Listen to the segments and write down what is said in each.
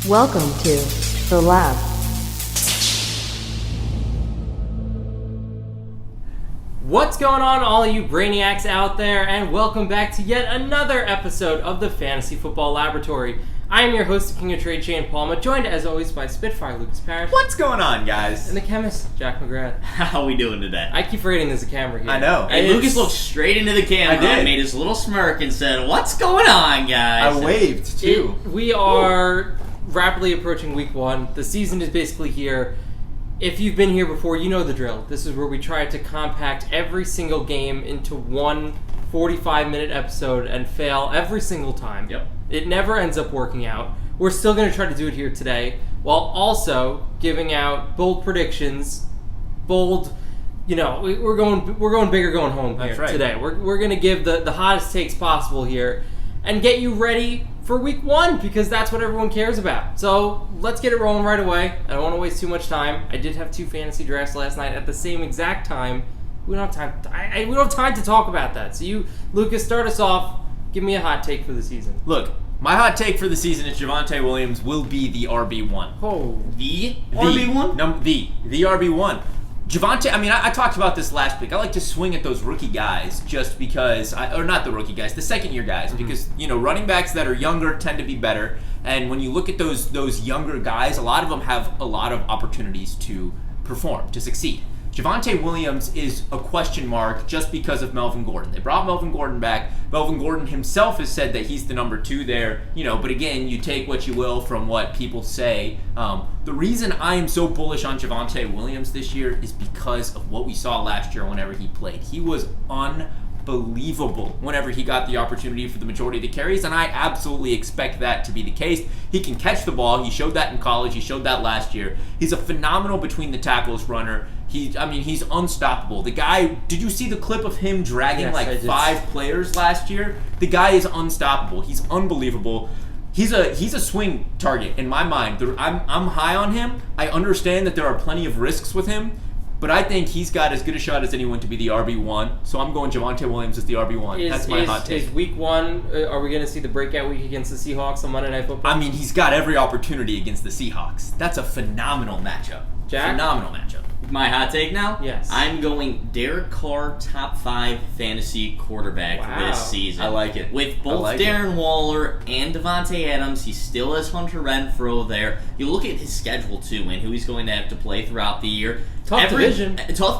Welcome to The Lab. What's going on, all you brainiacs out there, and welcome back to yet another episode of the Fantasy Football Laboratory. I am your host, the King of Trade, Shane Palma, joined as always by Spitfire Lukas Parrish. What's going on, guys? And the chemist, Jack McGrath. How we doing today? I keep forgetting there's a camera here. I know. And Lucas looked straight into the camera and made his little smirk and said, "What's going on, guys?" I waved, too. We are rapidly approaching week one. The season is basically here. If you've been here before, you know the drill. This is where we try to compact every single game into one 45-minute episode and fail every single time. Yep. It never ends up working out. We're still going to try to do it here today, while also giving out bold predictions, bold, we're going big or going home here today. We're going to give the hottest takes possible here and get you ready for week one, because that's what everyone cares about. So let's get it rolling right away. I don't want to waste too much time. I did have 2 fantasy drafts last night at the same exact time. We don't have time. We don't have time to talk about that. So you, Lucas, start us off. Give me a hot take for the season. Look, my hot take for the season is Javonte Williams will be the RB1. Oh, the RB1? No, the RB1. Javonte, I talked about this last week. I like to swing at those rookie guys just because, or not the rookie guys, the second-year guys, because, running backs that are younger tend to be better. And when you look at those younger guys, a lot of them have a lot of opportunities to perform, to succeed. Javonte Williams is a question mark just because of Melvin Gordon. They brought Melvin Gordon back. Melvin Gordon himself has said that he's the number 2 there. But again, you take what you will from what people say. The reason I am so bullish on Javonte Williams this year is because of what we saw last year whenever he played. He was unbelievable whenever he got the opportunity for the majority of the carries, and I absolutely expect that to be the case. He can catch the ball. He showed that in college. He showed that last year. He's a phenomenal between the tackles runner. He's unstoppable. The guy, did you see the clip of him dragging 5 players last year? The guy is unstoppable. He's unbelievable. He's a swing target in my mind. I'm high on him. I understand that there are plenty of risks with him, but I think he's got as good a shot as anyone to be the RB1. So I'm going Javonte Williams as the RB1. That's my hot take. Is week one, are we going to see the breakout week against the Seahawks on Monday Night Football? He's got every opportunity against the Seahawks. That's a phenomenal matchup. Jack? Phenomenal matchup. My hot take now? Yes. I'm going Derek Carr, top 5 fantasy quarterback for this season. I like it. With both Darren Waller and Davante Adams, he still has Hunter Renfrow there. You look at his schedule, too, and who he's going to have to play throughout the year. Tough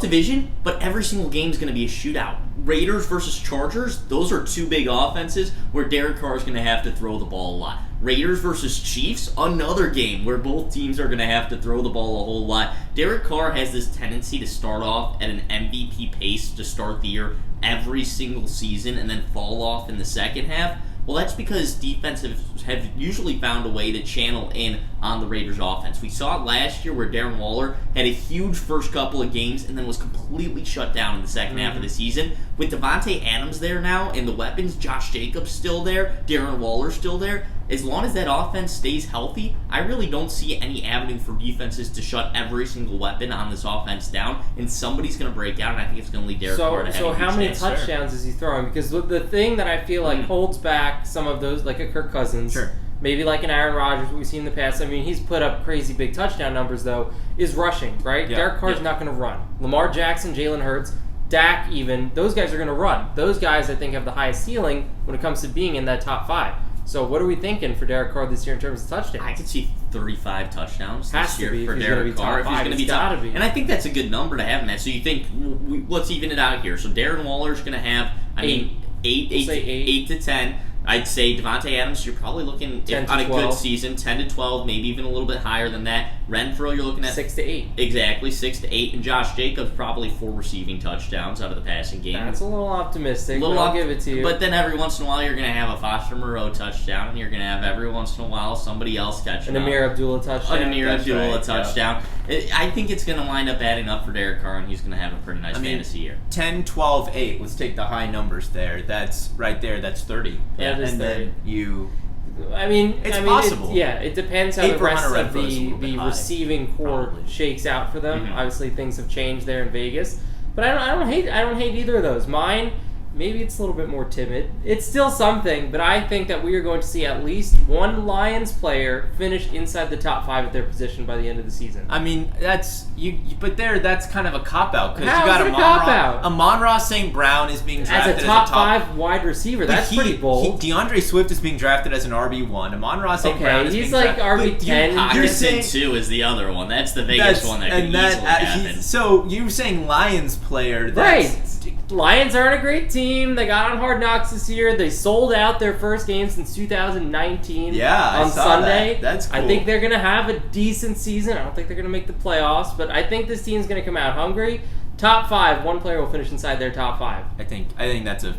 division, but every single game is going to be a shootout. Raiders versus Chargers, those are 2 big offenses where Derek Carr is going to have to throw the ball a lot. Raiders versus Chiefs, another game where both teams are going to have to throw the ball a whole lot. Derek Carr has this tendency to start off at an MVP pace to start the year every single season and then fall off in the second half. Well, that's because defenses have usually found a way to channel in on the Raiders' offense. We saw it last year where Darren Waller had a huge first couple of games and then was completely shut down in the second half of the season. With Davante Adams there now and the weapons, Josh Jacobs still there, Darren Waller still there, as long as that offense stays healthy, I really don't see any avenue for defenses to shut every single weapon on this offense down, and somebody's going to break out, and I think it's going to lead Derek Carr to So how many touchdowns is he throwing? Because the thing that I feel like holds back some of those, like a Kirk Cousins, maybe like an Aaron Rodgers, what we've seen in the past. He's put up crazy big touchdown numbers, though, is rushing, right? Yeah. Derek Carr's not going to run. Lamar Jackson, Jalen Hurts, Dak even, those guys are going to run. Those guys, I think, have the highest ceiling when it comes to being in that top 5. So what are we thinking for Derek Carr this year in terms of touchdowns? I could see 35 touchdowns this year for Derek Carr. If he's going to be top 5. And I think that's a good number to have in that. So you think, let's even it out here. So Darren Waller's going to have, 8 to 10. I'd say Davante Adams, you're probably looking on a good season, 10 to 12, maybe even a little bit higher than that. Renfrow, you're looking at 6 to 8. Exactly, 6 to 8. And Josh Jacobs, probably 4 receiving touchdowns out of the passing game. That's a little optimistic, but I'll give it to you. But then every once in a while, you're going to have a Foster Moreau touchdown, and you're going to have every once in a while somebody else catching an Amir Abdullah touchdown. An Amir Abdullah touchdown. Yeah. I think it's going to wind up adding up for Derek Carr, and he's going to have a pretty nice fantasy year. 10, 12, 8. Let's take the high numbers there. That's right there. That's 30. Yeah, and 30. Then it's possible. It depends how the rest of the receiving core shakes out for them. Obviously, things have changed there in Vegas, but I don't hate either of those. Mine, maybe it's a little bit more timid. It's still something, but I think that we are going to see at least one Lions player finish inside the top 5 at their position by the end of the season. I mean, that's that's kind of a cop-out because you How got is it a cop-out? Amon-Ra St. Brown is being drafted as a top 5 wide receiver. That's pretty bold. DeAndre Swift is being drafted as an RB1. Amon-Ra St. Brown is being drafted. He's like RB10. Hockenson, too, is the other one. That's the biggest one that could easily happen. So you're saying Lions player. Right. Lions aren't a great team. They got on Hard Knocks this year. They sold out their first game since 2019 on Sunday. That's cool. I think they're going to have a decent season. I don't think they're going to make the playoffs, but I think this team's going to come out hungry. Top 5, one player will finish inside their top 5. I think that's a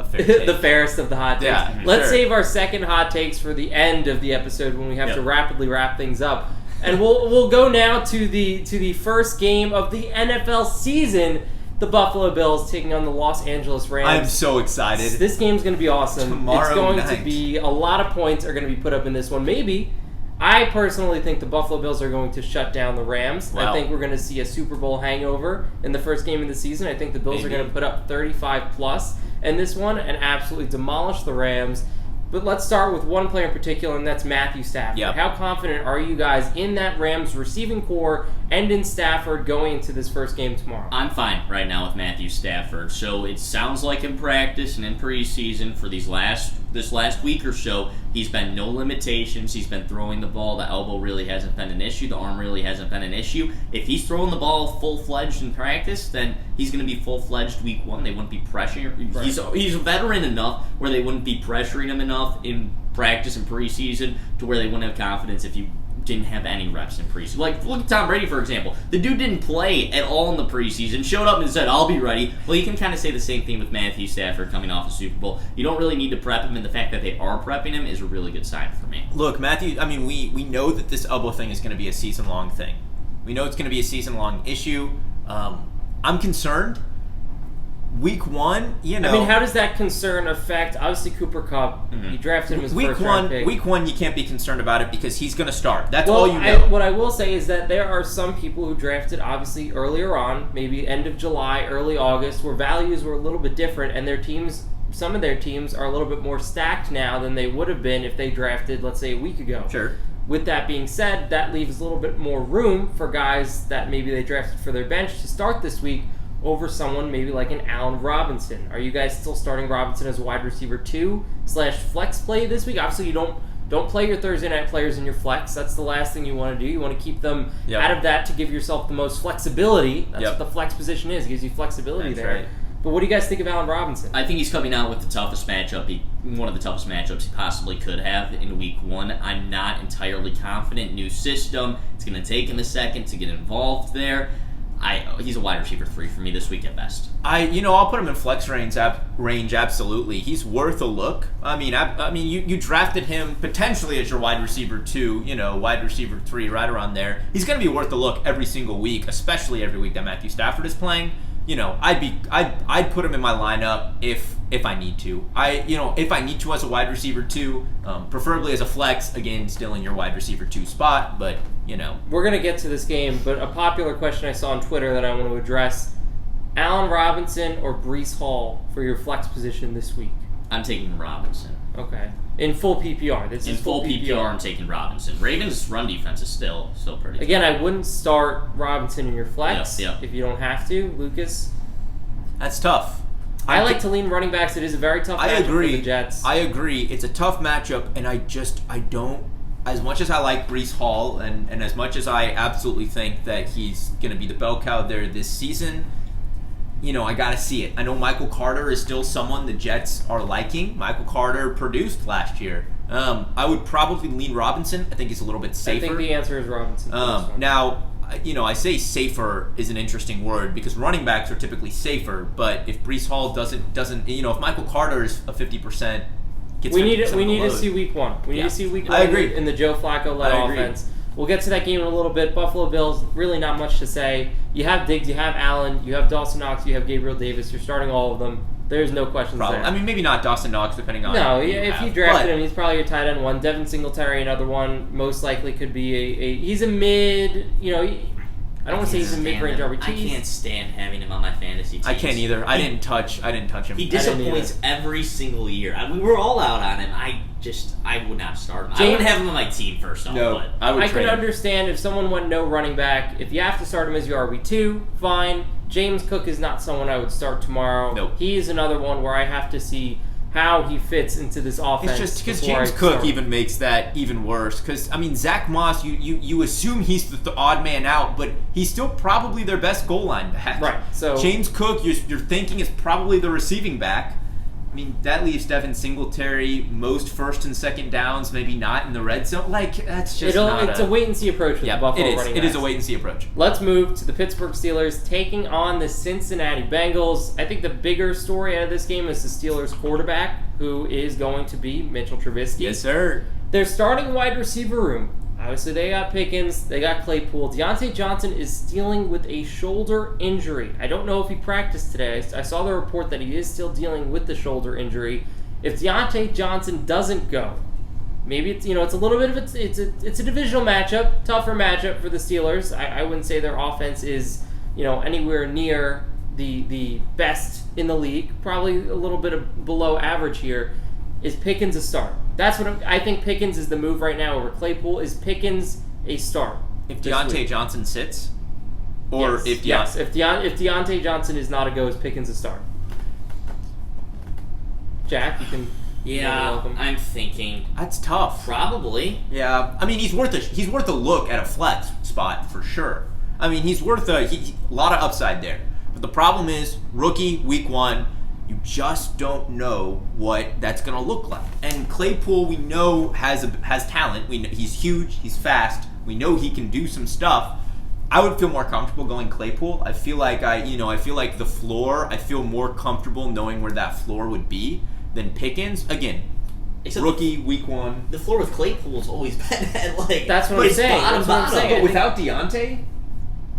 fair take. The fairest of the hot takes. Yeah, Let's save our second hot takes for the end of the episode when we have to rapidly wrap things up. And we'll go now to the first game of the NFL season. The Buffalo Bills taking on the Los Angeles Rams. I'm so excited. This game's going to be awesome. Tomorrow it's going night. to be a lot of points are going to be put up in this one. Maybe. I personally think the Buffalo Bills are going to shut down the Rams. Wow. I think we're going to see a Super Bowl hangover in the first game of the season. I think the Bills are going to put up 35+ in this one and absolutely demolish the Rams. But let's start with one player in particular, and that's Matthew Stafford. Yep. How confident are you guys in that Rams receiving core and in Stafford going into this first game tomorrow? I'm fine right now with Matthew Stafford. So it sounds like in practice and in preseason for this last week or so, he's been no limitations. He's been throwing the ball. The elbow really hasn't been an issue. The arm really hasn't been an issue. If he's throwing the ball full-fledged in practice, then he's going to be full-fledged week 1. They wouldn't be pressuring. Right. He's a veteran enough where they wouldn't be pressuring him enough in practice and preseason to where they wouldn't have confidence if you didn't have any reps in preseason. Like, look at Tom Brady, for example. The dude didn't play at all in the preseason, showed up and said, I'll be ready. Well, you can kind of say the same thing with Matthew Stafford coming off a Super Bowl. You don't really need to prep him, and the fact that they are prepping him is a really good sign for me. Look, Matthew, I mean, we know that this elbow thing is going to be a season-long thing. We know it's going to be a season-long issue. I'm concerned. Week 1, you know. I mean, how does that concern affect, obviously, Cooper Kupp? Mm-hmm. You drafted him as week first one. round pick. Week 1, you can't be concerned about it because he's going to start. That's all you know. What I will say is that there are some people who drafted, obviously, earlier on, maybe end of July, early August, where values were a little bit different, and their teams, some of their teams are a little bit more stacked now than they would have been if they drafted, let's say, a week ago. Sure. With that being said, that leaves a little bit more room for guys that maybe they drafted for their bench to start this week over someone maybe like an Allen Robinson. Are you guys still starting Robinson as a wide receiver 2/flex play this week? Obviously, you don't play your Thursday night players in your flex. That's the last thing you want to do. You want to keep them out of that to give yourself the most flexibility. That's what the flex position is. It gives you flexibility there. Right. But what do you guys think of Allen Robinson? I think he's coming out with the toughest matchup, one of the toughest matchups he possibly could have in week 1. I'm not entirely confident. New system. It's going to take him a second to get involved there. He's a wide receiver 3 for me this week at best. I'll put him in flex range. Absolutely, he's worth a look. I mean, you drafted him potentially as your wide receiver 2. Wide receiver 3, right around there. He's going to be worth a look every single week, especially every week that Matthew Stafford is playing. I'd put him in my lineup if I need to. If I need to as a wide receiver 2, preferably as a flex. Again, still in your wide receiver 2 spot, but. We're going to get to this game, but a popular question I saw on Twitter that I want to address, Allen Robinson or Breece Hall for your flex position this week? I'm taking Robinson. Okay. In full PPR. This is full PPR. I'm taking Robinson. Ravens' run defense is still pretty good. Again, I wouldn't start Robinson in your flex if you don't have to. Lukas? That's tough. I like to lean running backs. It is a very tough matchup for the Jets. I agree. It's a tough matchup, and I don't... As much as I like Breece Hall, and as much as I absolutely think that he's going to be the bell cow there this season, I got to see it. I know Michael Carter is still someone the Jets are liking. Michael Carter produced last year. I would probably lean Robinson. I think he's a little bit safer. I think the answer is Robinson. Now, I say safer is an interesting word because running backs are typically safer, but if Breece Hall doesn't, if Michael Carter is a 50%, we need to see week 1. We need to see week 1 I agree. in the Joe Flacco-led offense. We'll get to that game in a little bit. Buffalo Bills, really not much to say. You have Diggs, you have Allen, you have Dawson Knox, you have Gabriel Davis. You're starting all of them. There's no questions there. I mean, maybe not Dawson Knox, depending on if you drafted him, he's probably your tight end 1. Devin Singletary, another one, most likely could be he's a mid, I don't want to say he's a mid-range RB2. I can't stand having him on my fantasy teams. I can't either. I didn't touch him. He disappoints every single year. We were all out on him. I would not start him. I wouldn't have him on my team first off. No, but I could understand if someone went no running back. If you have to start him as your RB2, fine. James Cook is not someone I would start tomorrow. Nope. He's another one where I have to see how he fits into this offense. It's just because James Cook even makes that even worse. Because, I mean, Zach Moss, you assume he's the odd man out, but he's still probably their best goal line back. Right. So James Cook, you're thinking is probably the receiving back. I mean, that leaves Devin Singletary most first and second downs, maybe not in the red zone. Like, that's just it's a wait-and-see approach with the Buffalo running backs. It is a wait-and-see approach. Let's move to the Pittsburgh Steelers taking on the Cincinnati Bengals. I think the bigger story out of this game is the Steelers quarterback, who is going to be Mitchell Trubisky. Yes, sir. Their starting wide receiver room. Obviously, they got Pickens, they got Claypool. Deontay Johnson is dealing with a shoulder injury. I don't know if he practiced today. I saw the report that he is still dealing with the shoulder injury. If Deontay Johnson doesn't go, maybe it's a little bit of it's a divisional matchup, tougher matchup for the Steelers. I wouldn't say their offense is anywhere near the best in the league. Probably a little bit below average here. Is Pickens a start? That's what I think. Pickens is the move right now over Claypool. Is Pickens a start? If Deontay Johnson sits, or yes, if Deontay Johnson is not a go, is Pickens a start? Jack, you can. Yeah, I'm thinking that's tough. Probably. Yeah, I mean he's worth a look at a flex spot for sure. I mean he's worth a lot of upside there. But the problem is rookie week 1. You just don't know what that's going to look like. And Claypool, we know, has talent. We know he's huge. He's fast. We know he can do some stuff. I would feel more comfortable going Claypool. I feel like I feel like the floor. I feel more comfortable knowing where that floor would be than Pickens. Again, rookie week 1. The floor with Claypool's always been at that's what I'm saying. But without Deontay.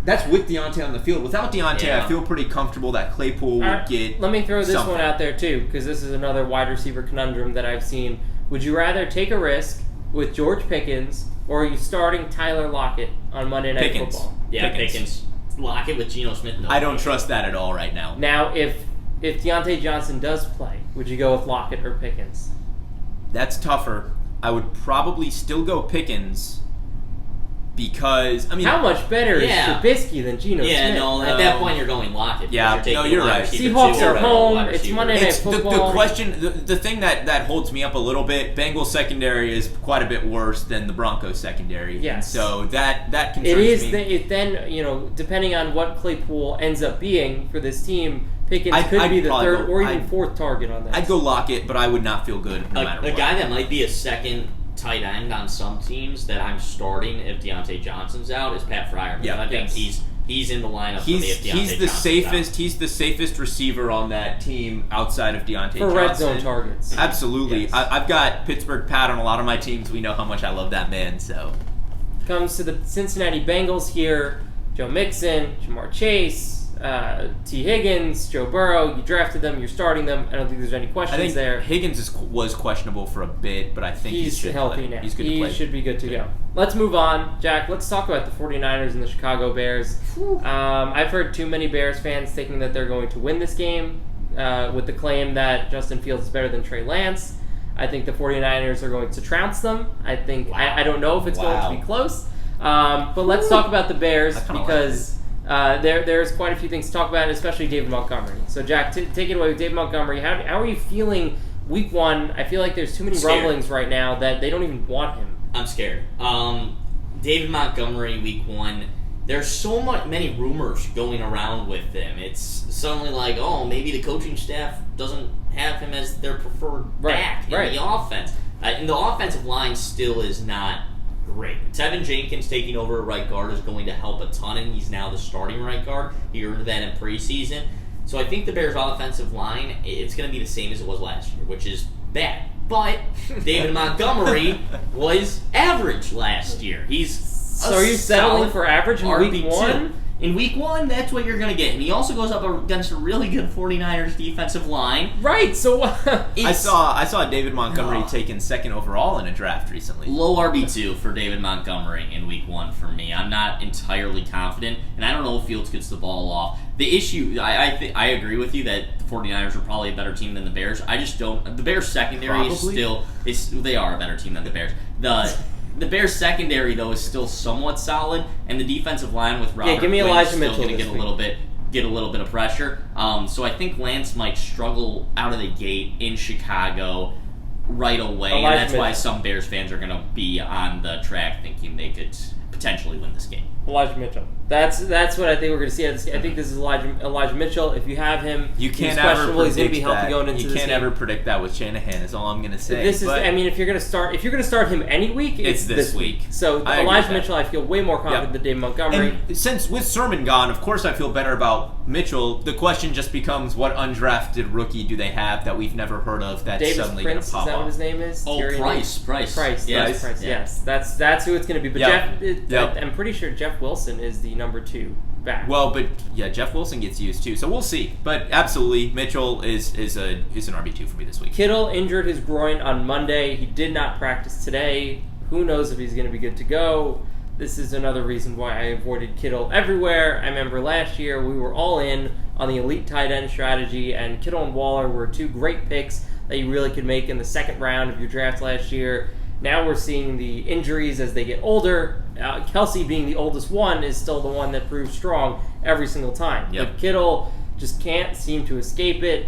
That's with Deontay on the field. Without Deontay, I feel pretty comfortable that Claypool would get. Let me throw this something. one out there too, because this is another wide receiver conundrum that I've seen. Would you rather take a risk with George Pickens, or are you starting Tyler Lockett on Monday Night Football? Yeah, Pickens. Lockett with Geno Smith. I don't trust that at all right now. Now, if Deontay Johnson does play, would you go with Lockett or Pickens? That's tougher. I would probably still go Pickens. Because, I mean... How much better is Trubisky than Geno Smith? Yeah, no, at that point you're going Lockett. Yeah, you're right. Seahawks are home. It's Monday Night Football. The question, the thing that holds me up a little bit, Bengals secondary is quite a bit worse than the Broncos secondary. Yes. And so that concerns me. It is. Then, depending on what Claypool ends up being for this team, Pickens could be the third or even fourth target on this. I'd go Lockett, but I would not feel good no matter what. A guy that might be a second tight end on some teams that I'm starting if Deontay Johnson's out is Pat Fryer. Yeah, I think he's in the lineup for me if Deontay Johnson's out. He's the safest receiver on that team outside of Deontay Johnson. For red zone targets. Absolutely. Yes. I've got Pittsburgh Pat on a lot of my teams. We know how much I love that man. So comes to the Cincinnati Bengals here. Joe Mixon, Jamar Chase, T. Higgins, Joe Burrow. You drafted them. You're starting them. I don't think there's any questions there. Higgins was questionable for a bit, but I think he's healthy now. He's good to play. He should be good to go. Let's move on. Jack, let's talk about the 49ers and the Chicago Bears. I've heard too many Bears fans thinking that they're going to win this game with the claim that Justin Fields is better than Trey Lance. I think the 49ers are going to trounce them. I think I don't know if it's going to be close. But let's talk about the Bears because there's quite a few things to talk about, especially David Montgomery. So, Jack, take it away with David Montgomery. How are you feeling week 1? I feel like there's too many rumblings right now that they don't even want him. I'm scared. David Montgomery week 1, there's many rumors going around with him. It's suddenly like, oh, maybe the coaching staff doesn't have him as their preferred back in the offense. And the offensive line still is not great. Tevin Jenkins taking over at right guard is going to help a ton, and he's now the starting right guard. He earned that in preseason. So I think the Bears' offensive line, it's going to be the same as it was last year, which is bad. But David Montgomery was average last year. So are you settling for average in week 1? In week 1, that's what you're going to get. And he also goes up against a really good 49ers defensive line. Right, so I saw David Montgomery taken 2nd overall in a draft recently. Low RB2 for David Montgomery in week 1 for me. I'm not entirely confident, and I don't know if Fields gets the ball off. The issue, I agree with you that the 49ers are probably a better team than the Bears. I just don't. The Bears secondary they are a better team than the Bears. The Bears secondary though is still somewhat solid, and the defensive line with Robert give me Quinn Elijah is still going to get a little bit of pressure. So I think Lance might struggle out of the gate in Chicago right away, and that's why some Bears fans are going to be on the track thinking they could potentially win this game. Elijah Mitchell. That's what I think we're going to see. I think this is Elijah Mitchell. If you have him, you can't he's questionable. He's going to be healthy that. going into You this can't game. ever predict that with Shanahan. Is all I'm going to say. This is. I mean, if you're going to start him any week, it's this week. So Elijah Mitchell, I feel way more confident than David Montgomery. And since with Sermon gone, of course I feel better about Mitchell. The question just becomes, what undrafted rookie do they have that we've never heard of that's Davis suddenly going Prince, to pop is that off? what his name is? Price. Yes. That's who it's going to be. But I'm pretty sure Jeff Wilson is the number 2 back. Well, but Jeff Wilson gets used too, so we'll see. But absolutely, Mitchell is an RB2 for me this week. Kittle injured his groin on Monday. He did not practice today. Who knows if he's going to be good to go? This is another reason why I avoided Kittle everywhere. I remember last year we were all in on the elite tight end strategy, and Kittle and Waller were 2 great picks that you really could make in the second round of your draft last year. Now we're seeing the injuries as they get older. Kelsey, being the oldest one, is still the one that proves strong every single time. Yep. But Kittle just can't seem to escape it.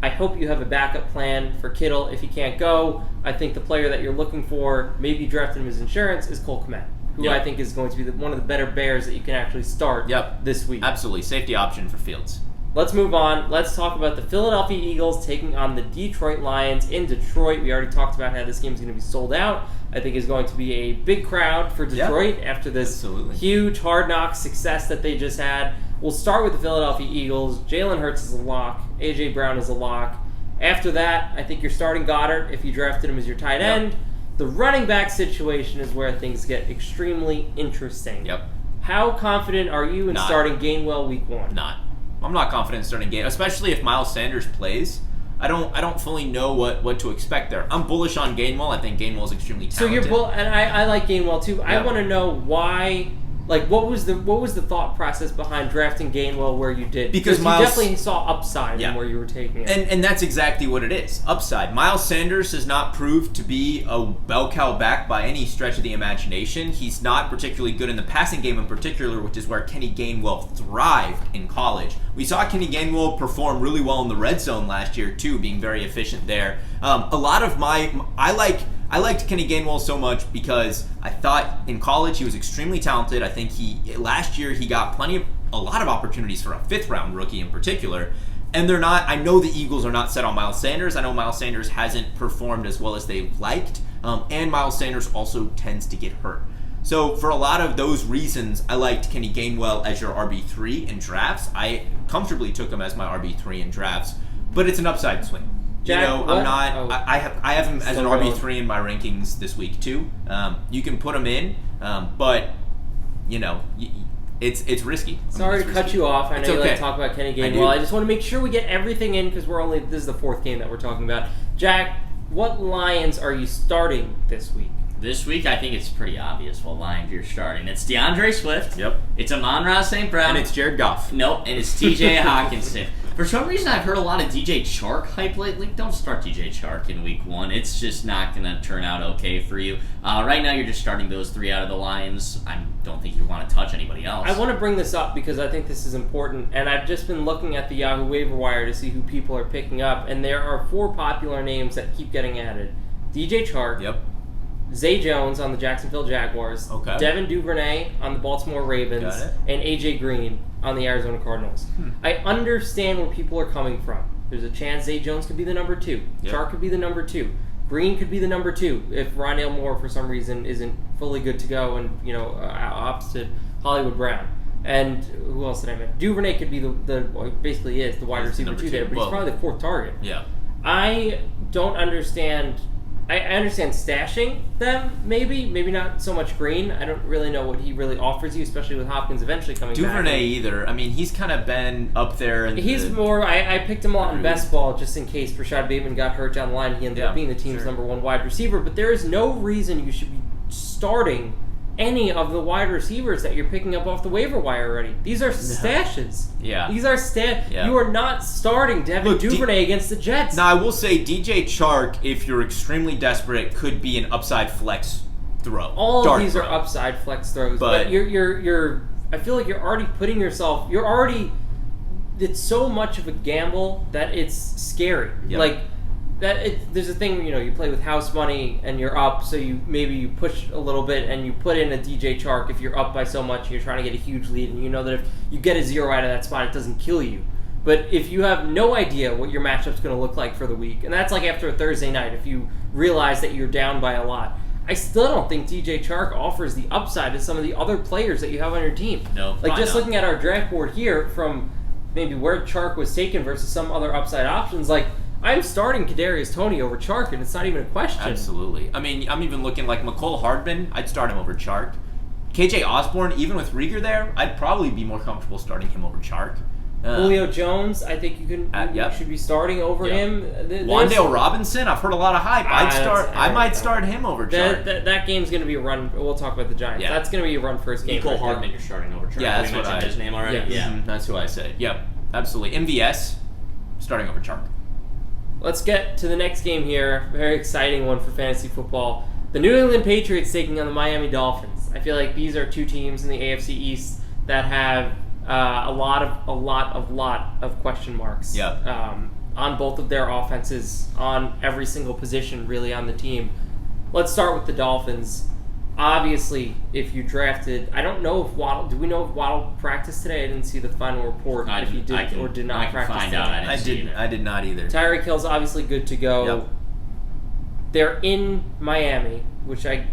I hope you have a backup plan for Kittle if he can't go. I think the player that you're looking for, maybe drafting him as insurance, is Cole Kmet, who I think is going to be one of the better Bears that you can actually start this week. Absolutely. Safety option for Fields. Let's move on. Let's talk about the Philadelphia Eagles taking on the Detroit Lions in Detroit. We already talked about how this game is going to be sold out. I think it's going to be a big crowd for Detroit after this huge Hard Knocks success that they just had. We'll start with the Philadelphia Eagles. Jalen Hurts is a lock. A.J. Brown is a lock. After that, I think you're starting Goddard if you drafted him as your tight end. The running back situation is where things get extremely interesting. Yep. How confident are you in starting Gainwell week 1? I'm not confident in starting Gainwell, especially if Miles Sanders plays. I don't fully know what to expect there. I'm bullish on Gainwell. I think Gainwell is extremely talented. So you're and I like Gainwell too. I want to know why. Like, what was the thought process behind drafting Gainwell where you did? Because you definitely saw upside in where you were taking it. And that's exactly what it is. Upside. Miles Sanders has not proved to be a bell cow back by any stretch of the imagination. He's not particularly good in the passing game in particular, which is where Kenny Gainwell thrived in college. We saw Kenny Gainwell perform really well in the red zone last year too, being very efficient there. I liked Kenny Gainwell so much because I thought in college he was extremely talented. I think last year he got a lot of opportunities for a 5th round rookie in particular. And they're not. I know the Eagles are not set on Miles Sanders. I know Miles Sanders hasn't performed as well as they liked. And Miles Sanders also tends to get hurt. So for a lot of those reasons, I liked Kenny Gainwell as your RB3 in drafts. I comfortably took him as my RB3 in drafts, but it's an upside swing. Jack, I'm not. I have him as an RB3 in my rankings this week too. You can put him in, but it's risky. Sorry to cut you off. I know you like to talk about Kenny Gainwell. I just want to make sure we get everything in because this is the 4th game that we're talking about. Jack, what Lions are you starting this week? This week, I think it's pretty obvious what Lions you're starting. It's DeAndre Swift. Yep. It's Amon-Ra St. Brown. And it's Jared Goff. Nope. And it's T.J. Hawkinson. For some reason, I've heard a lot of DJ Chark hype lately. Don't start DJ Chark in week 1. It's just not going to turn out okay for you. Right now, you're just starting those 3 out of the Lions. I don't think you want to touch anybody else. I want to bring this up because I think this is important. And I've just been looking at the Yahoo Waiver Wire to see who people are picking up. And there are 4 popular names that keep getting added. DJ Chark. Yep. Zay Jones on the Jacksonville Jaguars, Devin Duvernay on the Baltimore Ravens, and A.J. Green on the Arizona Cardinals. I understand where people are coming from. There's a chance Zay Jones could be the number 2. Chark could be the number 2. Green could be the number 2 if Rondale Moore, for some reason, isn't fully good to go and, opposite Hollywood Brown. And who else did I mention? Duvernay could be basically is the wide receiver 2 there, but he's probably the 4th target. Yeah. I don't understand I understand stashing them, maybe not so much Green. I don't really know what he really offers you, especially with Hopkins eventually coming back. Duvernay either. I mean, he's kind of been up there. He's more. I picked him out in best ball just in case Rashad Bateman got hurt down the line. He ended up being the team's number 1 wide receiver. But there is no reason you should be starting any of the wide receivers that you're picking up off the waiver wire already. These are stashes. Yeah. These are You are not starting Devin Duvernay against the Jets. Now, I will say DJ Chark, if you're extremely desperate, could be an upside flex throw. All of these are upside flex throws, but you're I feel like you're already putting yourself. It's so much of a gamble that it's scary. Yep. Like there's a thing, you play with house money and you're up, so you push a little bit and you put in a DJ Chark if you're up by so much and you're trying to get a huge lead, and you know that if you get a 0 out of that spot, it doesn't kill you. But if you have no idea what your matchup's going to look like for the week, and that's like after a Thursday night, if you realize that you're down by a lot, I still don't think DJ Chark offers the upside to some of the other players that you have on your team. No, like just looking at our draft board here from maybe where Chark was taken versus some other upside options, like I'm starting Kadarius Toney over Chark, and it's not even a question. Absolutely. I mean, I'm even looking like McCole Hardman. I'd start him over Chark. KJ Osborne, even with Rieger there, I'd probably be more comfortable starting him over Chark. Julio Jones, I think you should be starting over him. Wan'Dale Robinson, I've heard a lot of hype. I might start him over Chark. That game's going to be a run. We'll talk about the Giants. Yeah. That's going to be a run first game. Nicole Hardman, you're starting over Chark. Yeah, that's we what mentioned his name already. Yes. That's who I said. Yep, absolutely. MVS, starting over Chark. Let's get to the next game here. Very exciting one for fantasy football. The New England Patriots taking on the Miami Dolphins. I feel like these are two teams in the AFC East that have a lot of question marks. Yep. On both of their offenses, on every single position really on the team. Let's start with the Dolphins. Obviously, if you drafted, I don't know if Waddle. Do we know if Waddle practiced today? I didn't see the final report if he did or did not practice find today. out. I did not either. Tyreek Hill's obviously good to go. Yep. They're in Miami, which I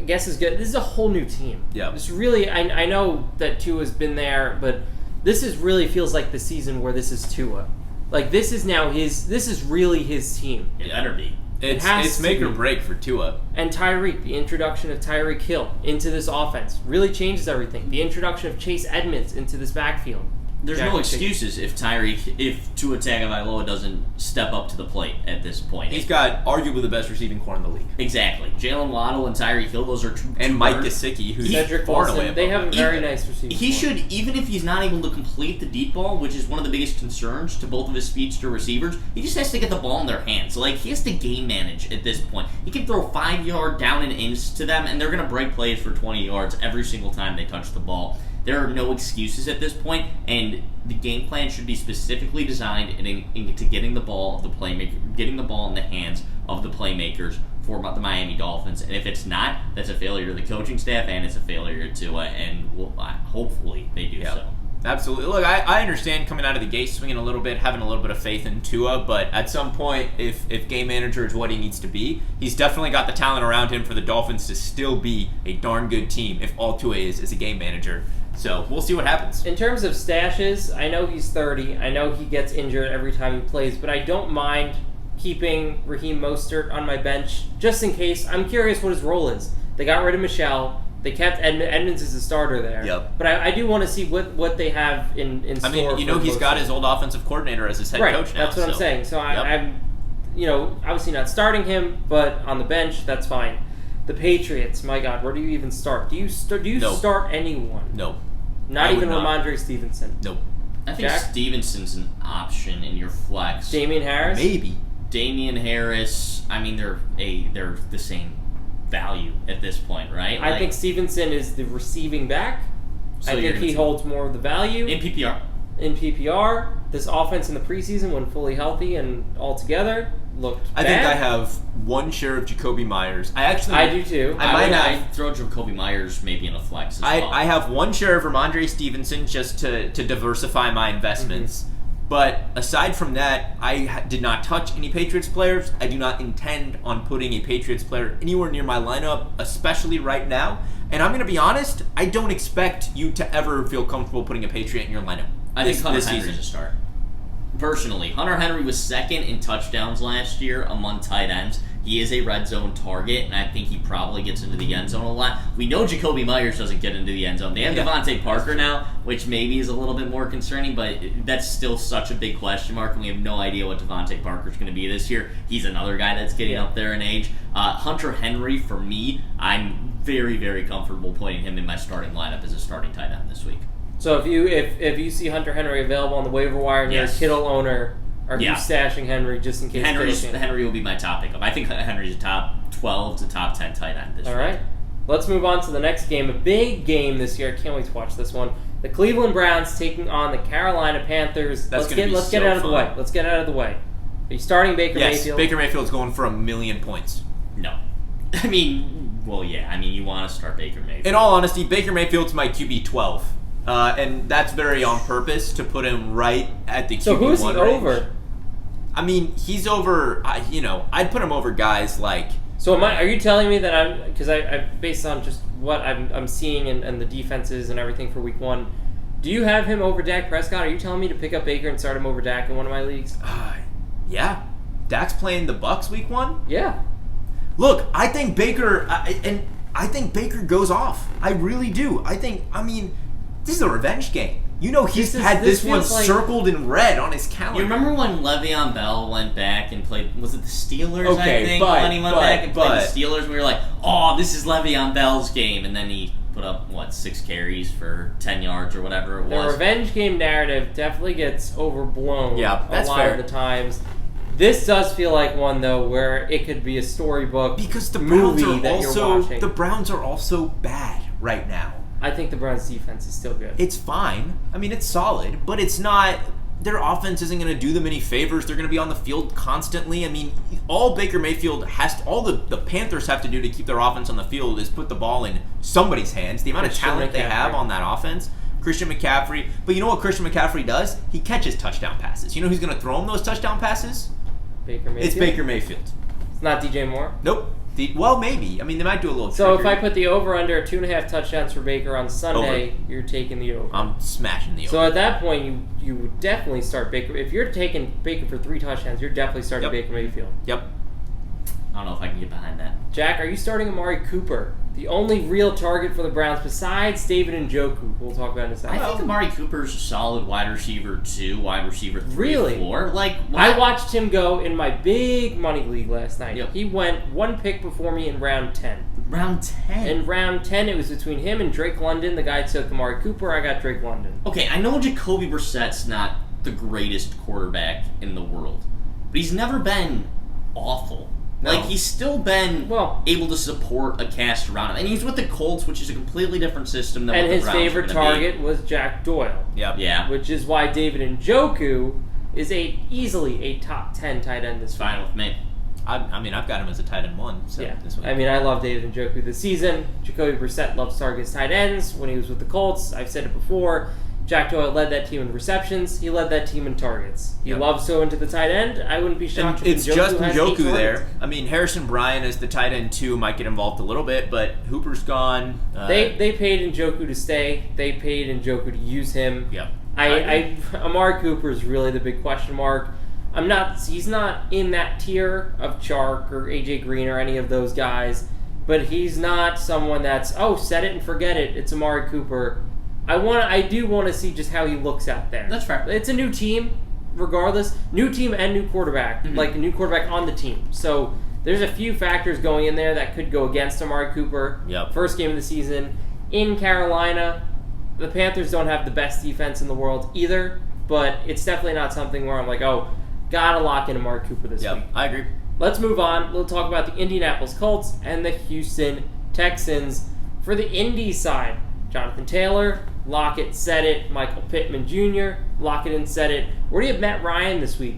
guess is good. This is a whole new team. Yeah. This really, I know that Tua's been there, but this is really feels like the season where this is Tua. Like this is really his team. It better be. It's make or break for Tua. And Tyreek, the introduction of Tyreek Hill into this offense really changes everything. The introduction of Chase Edmonds into this backfield. There's no excuses if Tua Tagovailoa doesn't step up to the plate at this point. He's got arguably the best receiving core in the league. Exactly. Jalen Waddle and Tyreek Hill, those are two. And Mike Gesicki, who's Cedric far and Wilson. away. They have a very nice receiving He core. should, even if he's not able to complete the deep ball, which is one of the biggest concerns to both of his speedster receivers, he just has to get the ball in their hands. Like, he has to game manage at this point. He can throw 5-yard down and ins to them, and they're going to break plays for 20 yards every single time they touch the ball. There are no excuses at this point, and the game plan should be specifically designed into getting the ball of the playmaker, getting the ball in the hands of the playmakers for the Miami Dolphins. And if it's not, that's a failure of the coaching staff, and it's a failure to and hopefully they do so. Absolutely. Look, I understand coming out of the gate, swinging a little bit, having a little bit of faith in Tua, but at some point, if game manager is what he needs to be, he's definitely got the talent around him for the Dolphins to still be a darn good team if all Tua is a game manager. So we'll see what happens. In terms of stashes, I know he's 30. I know he gets injured every time he plays, but I don't mind keeping Raheem Mostert on my bench just in case. I'm curious what his role is. They got rid of Michelle. They kept Edmonds as a starter there. Yep. But I do want to see what they have in store. I mean, he's got his old offensive coordinator as his head coach now. That's what I'm saying. So I'm obviously not starting him, but on the bench, that's fine. The Patriots, my God, where do you even start? Do you start anyone? No. Not even Ramondre Stevenson? Nope. I think Stevenson's an option in your flex. Damian Harris? Maybe. Damian Harris, I mean, they're the same value at this point, right? I think Stevenson is the receiving back. So I think he holds more of the value. in PPR. In PPR, this offense in the preseason, when fully healthy and all together, looked bad. I think I have one share of Jacoby Myers. I do too. I'd throw Jacoby Myers maybe in a flex as well. I have one share of Ramondre Stevenson just to diversify my investments. Mm-hmm. But aside from that, I did not touch any Patriots players. I do not intend on putting a Patriots player anywhere near my lineup, especially right now. And I'm going to be honest, I don't expect you to ever feel comfortable putting a Patriot in your lineup. I think Hunter Henry's a start. Personally, Hunter Henry was second in touchdowns last year among tight ends. He is a red zone target, and I think he probably gets into the end zone a lot. We know Jacoby Myers doesn't get into the end zone. They have Devontae Parker now, which maybe is a little bit more concerning, but that's still such a big question mark, and we have no idea what Devontae Parker's going to be this year. He's another guy that's getting up there in age. Hunter Henry, for me, I'm very, very comfortable putting him in my starting lineup as a starting tight end this week. So if you see Hunter Henry available on the waiver wire and you're a Kittle owner, are you stashing Henry just in case? Henry will be my top pickup. I think Henry's a top 12 to top 10 tight end this week. All right. Let's move on to the next game. A big game this year. I can't wait to watch this one. The Cleveland Browns taking on the Carolina Panthers. Let's get it out of the way. Let's get it out of the way. Are you starting Baker Mayfield? Yes, Baker Mayfield's going for 1,000,000 points. No. I mean, you want to start Baker Mayfield. In all honesty, Baker Mayfield's my QB 12. And that's very on purpose to put him right at the QB1 So who's he range. over? I mean, he's over, I'd put him over guys like... So are you telling me that because I based on just what I'm seeing and the defenses and everything for week 1, do you have him over Dak Prescott? Are you telling me to pick up Baker and start him over Dak in one of my leagues? Yeah. Dak's playing the Bucs week 1? Yeah. Look, I think Baker, I think Baker goes off. I really do. This is a revenge game. You know he's had this one circled in red on his calendar. You remember when Le'Veon Bell went back and played, was it the Steelers, okay, I think? When he went back and played the Steelers, we were like, oh, this is Le'Veon Bell's game. And then he put up, 6 carries for 10 yards or whatever it was. The revenge game narrative definitely gets overblown a lot of the times. This does feel like one, though, where it could be a storybook because the movie Browns that you're watching. The Browns are also bad right now. I think the Browns' defense is still good. It's fine. I mean, it's solid, but it's not... Their offense isn't going to do them any favors. They're going to be on the field constantly. I mean, all Baker Mayfield all the Panthers have to do to keep their offense on the field is put the ball in somebody's hands. The amount of talent they have on that offense. Christian McCaffrey. But you know what Christian McCaffrey does? He catches touchdown passes. You know who's going to throw him those touchdown passes? Baker Mayfield. It's Baker Mayfield. It's not DJ Moore? Nope. Well, maybe. I mean, they might do a little So trickery. if I put the over-under 2.5 touchdowns for Baker on Sunday, you're taking the over. I'm smashing the over. So at that point, you would definitely start Baker. If you're taking Baker for 3 touchdowns, you're definitely starting Baker Mayfield. Yep. I don't know if I can get behind that. Jack, are you starting Amari Cooper? The only real target for the Browns besides David Njoku, we'll talk about in a second. I think Amari Cooper's a solid wide receiver 2, wide receiver 3, really? 4. I watched him go in my big money league last night. Yep. He went 1 pick before me in round 10. Round 10? In round 10, it was between him and Drake London. The guy took Amari Cooper. I got Drake London. Okay, I know Jacoby Brissett's not the greatest quarterback in the world, but he's never been awful. No. He's still been able to support a cast around him. And he's with the Colts, which is a completely different system than what the Browns are his favorite target was Jack Doyle. Yep. Yeah. Which is why David Njoku is easily a top 10 tight end this fine with me. I've got him as a tight end 1. So this week. I mean, I love David Njoku this season. Jacoby Brissett loves targets tight ends. When he was with the Colts, I've said it before, Jack Doyle led that team in receptions. He led that team in targets. He loves going to the tight end. I wouldn't be shocked if it's just Njoku there. Targets. I mean, Harrison Bryant as the tight end 2 might get involved a little bit, but Hooper's gone. They paid Njoku to stay. They paid Njoku to use him. Yep. Amari Cooper is really the big question mark. He's not in that tier of Chark or AJ Green or any of those guys, but he's not someone that's set it and forget it. It's Amari Cooper. I do want to see just how he looks out there. That's fair. It's a new team, regardless. New team and new quarterback. Mm-hmm. Like a new quarterback on the team. So there's a few factors going in there that could go against Amari Cooper. Yep. First game of the season in Carolina. The Panthers don't have the best defense in the world either, but it's definitely not something where I'm like, gotta lock in Amari Cooper this week. I agree. Let's move on. We'll talk about the Indianapolis Colts and the Houston Texans. For the Indy side, Jonathan Taylor, lock it, set it. Michael Pittman Jr., lock it and set it. Where do you have Matt Ryan this week?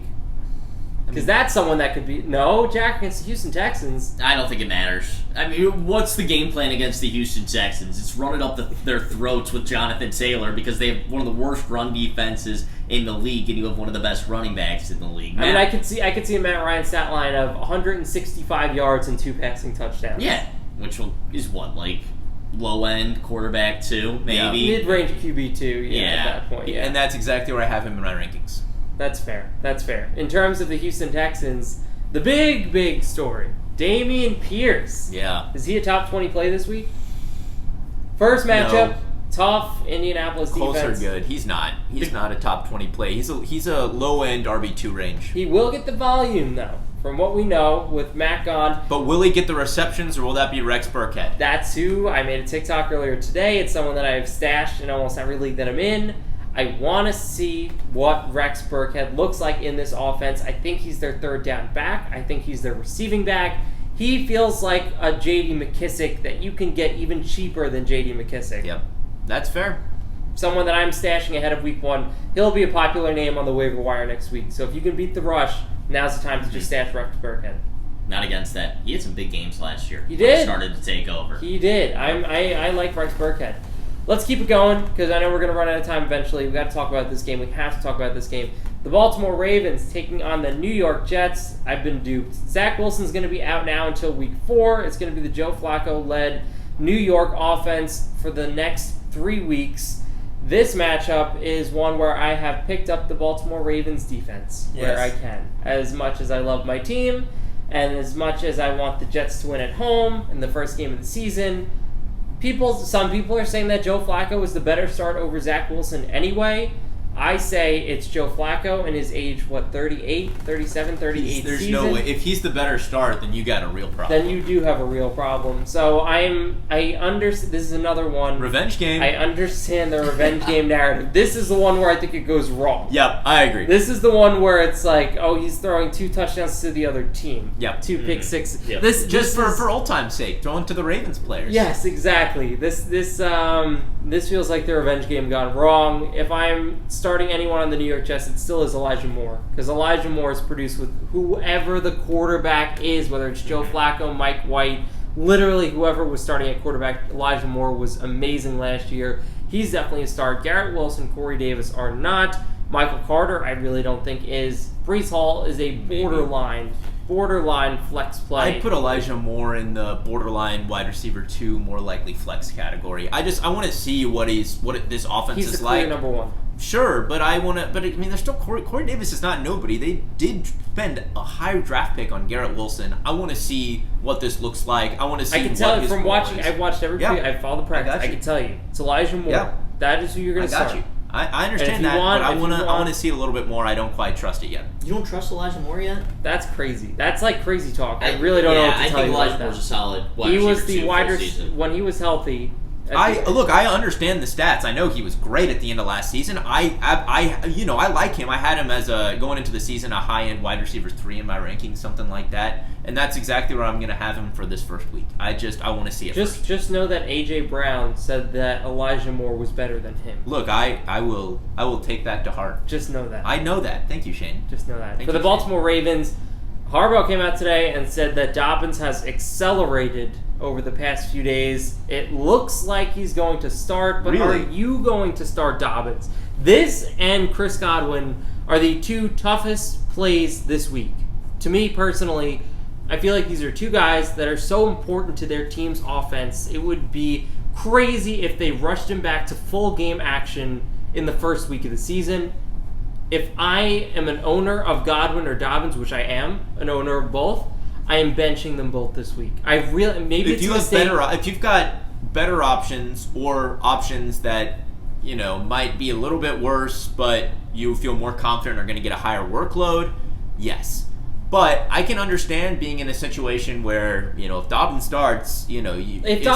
Because that's someone that could be... No, Jack, against the Houston Texans. I don't think it matters. I mean, what's the game plan against the Houston Texans? It's run it up their throats with Jonathan Taylor because they have one of the worst run defenses in the league, and you have one of the best running backs in the league. I mean, I could see a Matt Ryan stat line of 165 yards and 2 passing touchdowns. Yeah, which is what, low-end quarterback 2, maybe? Yeah. Mid-range QB 2, at that point, yeah. And that's exactly where I have him in my rankings. That's fair. In terms of the Houston Texans, the big story, Dameon Pierce. Yeah. Is he a top 20 play this week? First matchup, No. tough Indianapolis Colts defense. are good. He's not. He's not a top 20 play. He's a low-end RB2 range. He will get the volume, though, from what we know, with Matt gone. But will he get the receptions, or will that be Rex Burkhead? That's who I made a TikTok earlier today. It's someone that I've stashed in almost every league that I'm in. I want to see what Rex Burkhead looks like in this offense. I think he's their third down back. I think he's their receiving back. He feels like a J.D. McKissick that you can get even cheaper than J.D. McKissick. Yep. That's fair. Someone that I'm stashing ahead of week 1. He'll be a popular name on the waiver wire next week. So if you can beat the rush, now's the time to just stash Rex Burkhead. Not against that. He had some big games last year. He did. He started to take over. He did. I like Rex Burkhead. Let's keep it going because I know we're going to run out of time eventually. We've got to talk about this game. We have to talk about this game. The Baltimore Ravens taking on the New York Jets. I've been duped. Zach Wilson's going to be out now until week 4. It's going to be the Joe Flacco-led New York offense for the next 3 weeks. This matchup is one where I have picked up the Baltimore Ravens defense where I can. As much as I love my team and as much as I want the Jets to win at home in the first game of the season, some people are saying that Joe Flacco was the better start over Zach Wilson anyway. I say it's Joe Flacco and his age, 38, 37, 38 There's season. no way. If he's the better start, then you got a real problem. Then you do have a real problem. So I understand. This is another one. Revenge game. I understand the revenge game narrative. This is the one where I think it goes wrong. Yep, I agree. This is the one where it's like, oh, he's throwing 2 touchdowns to the other team. Yep. 2 pick sixes. Yep. Just for old time's sake, throwing to the Ravens players. Yes, exactly. This feels like the revenge game gone wrong. If I'm starting anyone on the New York Jets, it still is Elijah Moore. Because Elijah Moore is produced with whoever the quarterback is, whether it's Joe Flacco, Mike White, literally whoever was starting at quarterback. Elijah Moore was amazing last year. He's definitely a start. Garrett Wilson, Corey Davis are not. Michael Carter, I really don't think is. Breece Hall is a borderline flex play. I'd put Elijah Moore in the borderline wide receiver 2, more likely flex category. I want to see what this offense He's is the like. clear number 1. Sure, but there's still Corey Davis is not nobody. They did spend a high draft pick on Garrett Wilson. I want to see what this looks like. I want to see. I can tell his from role watching. is. I've watched every Yeah. I follow the practice. I can tell you, it's Elijah Moore. Yeah. That is who you're going to I got start. you. I understand And if you that, want- but I if you want to want- see it a little bit more. I don't quite trust it yet. You don't trust Elijah Moore yet? That's crazy. That's like crazy talk. I really don't know what to I tell think you Elijah about Moore's a that. solid wide He receiver was the too wide full season. when he was healthy. I understand the stats. I know he was great at the end of last season. I like him. I had him as going into the season a high end wide receiver 3 in my rankings, something like that. And that's exactly where I'm going to have him for this first week. I want to see it. Just know that AJ Brown said that Elijah Moore was better than him. Look, I will take that to heart. Just know that. I know that. Thank you, Shane. Just know that. Thank For the you, Baltimore Ravens, Harbaugh came out today and said that Dobbins has accelerated over the past few days. It looks like he's going to start, but Really? are you going to start Dobbins? This and Chris Godwin are the 2 toughest plays this week. To me personally, I feel like these are 2 guys that are so important to their team's offense. It would be crazy if they rushed him back to full game action in the first week of the season. If I am an owner of Godwin or Dobbins, which I am, an owner of both, I am benching them both this week. If you've got better options or options that might be a little bit worse, but you feel more confident are going to get a higher workload, yes. But I can understand being in a situation where if Dobbins starts, it's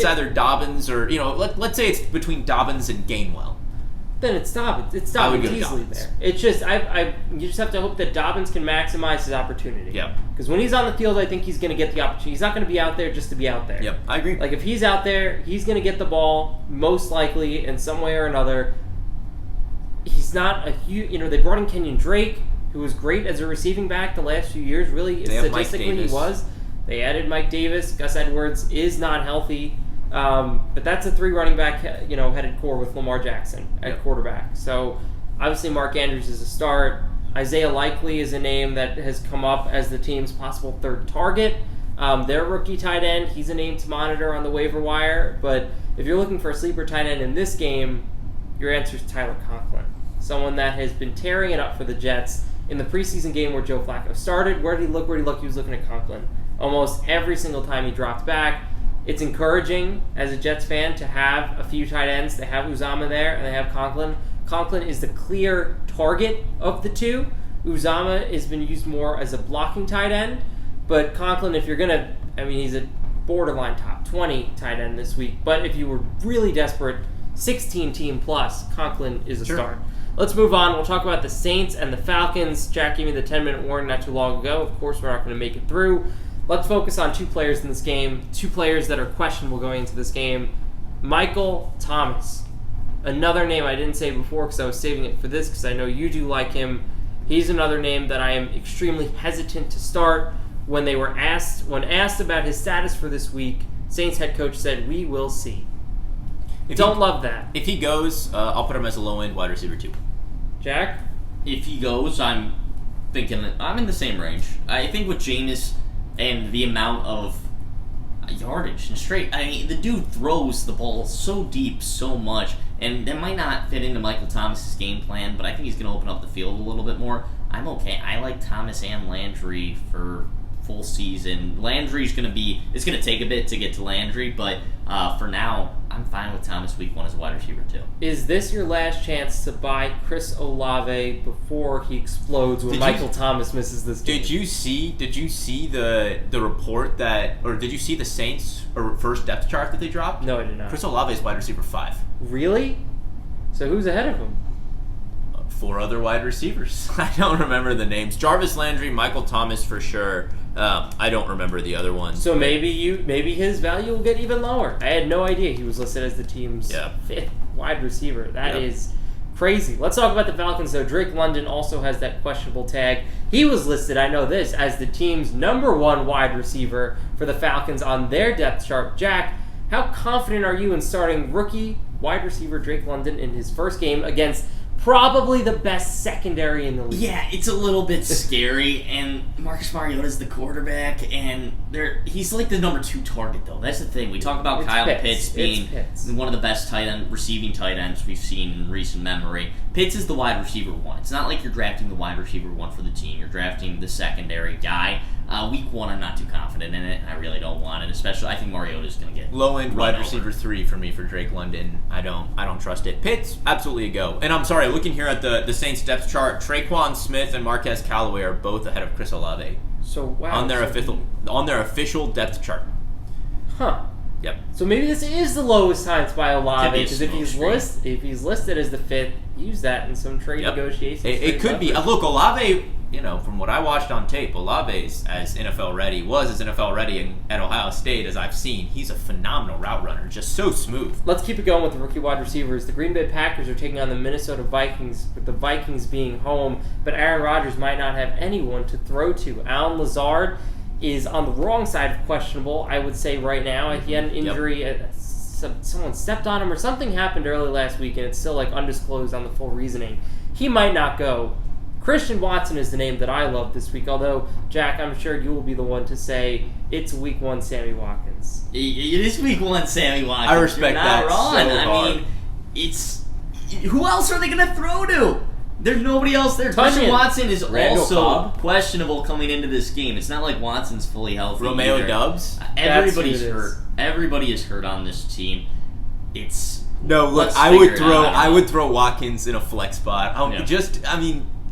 either Dobbins or let's say it's between Dobbins and Gainwell. Then it's Dobbins. It's I would Dobbins go easily Dobbins. there. It's just you just have to hope that Dobbins can maximize his opportunity. Yep. Because when he's on the field, I think he's going to get the opportunity. He's not going to be out there just to be out there. Yep, I agree. Like if he's out there, he's going to get the ball most likely in some way or another. He's not a huge. They brought in Kenyon Drake, who was great as a receiving back the last few years. Really, They have Mike statistically, he Davis. was. They added Mike Davis. Gus Edwards is not healthy. But that's a 3 running back, headed core with Lamar Jackson at quarterback. So obviously Mark Andrews is a start. Isaiah Likely is a name that has come up as the team's possible 3rd target. Their rookie tight end, he's a name to monitor on the waiver wire. But if you're looking for a sleeper tight end in this game, your answer is Tyler Conklin, someone that has been tearing it up for the Jets in the preseason game where Joe Flacco started. Where did he look? He was looking at Conklin. almost every single time he dropped back. It's encouraging as a Jets fan to have a few tight ends. They have Uzama there, and they have Conklin. Conklin is the clear target of the two. Uzama has been used more as a blocking tight end, but Conklin, if you're going to, he's a borderline top 20 tight end this week, but if you were really desperate, 16 team plus, Conklin is a start. Let's move on. We'll talk about the Saints and the Falcons. Jack gave me the 10-minute warning not too long ago. Of course, we're not going to make it through. Let's focus on two players in this game, two players that are questionable going into this game. Michael Thomas. Another name I didn't say before because I was saving it for this because I know you do like him. He's another name that I am extremely hesitant to start. When asked about his status for this week, Saints head coach said, "We will see." Don't love that. If he goes, I'll put him as a low-end wide receiver too. Jack? If he goes, I'm thinking I'm in the same range. I think with Jameis and the amount of yardage and the dude throws the ball so deep, so much, and that might not fit into Michael Thomas's game plan, but I think he's going to open up the field a little bit more. I'm okay. I like Thomas and Landry for full season. Landry's going to it's going to take a bit to get to Landry, but for now, I'm fine with Thomas week 1 as a wide receiver too. Is this your last chance to buy Chris Olave before he explodes when Michael Thomas misses this game? Did you see the report or did you see the Saints first depth chart that they dropped? No, I did not. Chris Olave is wide receiver 5. Really? So who's ahead of him? 4 other wide receivers. I don't remember the names. Jarvis Landry, Michael Thomas for sure. I don't remember the other ones. So maybe his value will get even lower. I had no idea he was listed as the team's 5th wide receiver. That is crazy. Let's talk about the Falcons though. Drake London also has that questionable tag. He was listed, I know this, as the team's number 1 wide receiver for the Falcons on their depth chart. Jack, how confident are you in starting rookie wide receiver Drake London in his first game against probably the best secondary in the league? Yeah, it's a little bit scary, and Marcus Mariota's the quarterback, and he's like the number 2 target, though. That's the thing. We talk about Kyle Pitts being one of the best receiving tight ends we've seen in recent memory. Pitts is the wide receiver 1. It's not like you're drafting the wide receiver 1 for the team. You're drafting the secondary guy. Week 1, I'm not too confident in it, and I really don't want it. Especially, I think Mariota's going to get low-end wide receiver 3 for me for Drake London. I don't trust it. Pitts, absolutely a go. And I'm sorry, looking here at the Saints depth chart, Traquan Smith and Marquez Callaway are both ahead of Chris Olave. So wow, on their official depth chart. Huh. Yep. So maybe this is the lowest time to buy Olave because if he's listed as the 5th, use that in some trade negotiations. It could be. Look, Olave. From what I watched on tape, Olave's as NFL ready at Ohio State as I've seen. He's a phenomenal route runner, just so smooth. Let's keep it going with the rookie wide receivers. The Green Bay Packers are taking on the Minnesota Vikings, with the Vikings being home, but Aaron Rodgers might not have anyone to throw to. Allen Lazard is on the wrong side of questionable, I would say right now. He had an injury, someone stepped on him or something happened early last week, and it's still undisclosed on the full reasoning. He might not go. Christian Watson is the name that I love this week, although, Jack, I'm sure you will be the one to say it's week 1 Sammy Watkins. It is week 1 Sammy Watkins. I respect that so hard. I mean, it's... Who else are they going to throw to? There's nobody else there. Christian Watson is also questionable coming into this game. It's not like Watson's fully healthy. Romeo Doubs? Everybody's hurt. Everybody is hurt on this team. It's... No, look, I would throw Watkins in a flex spot.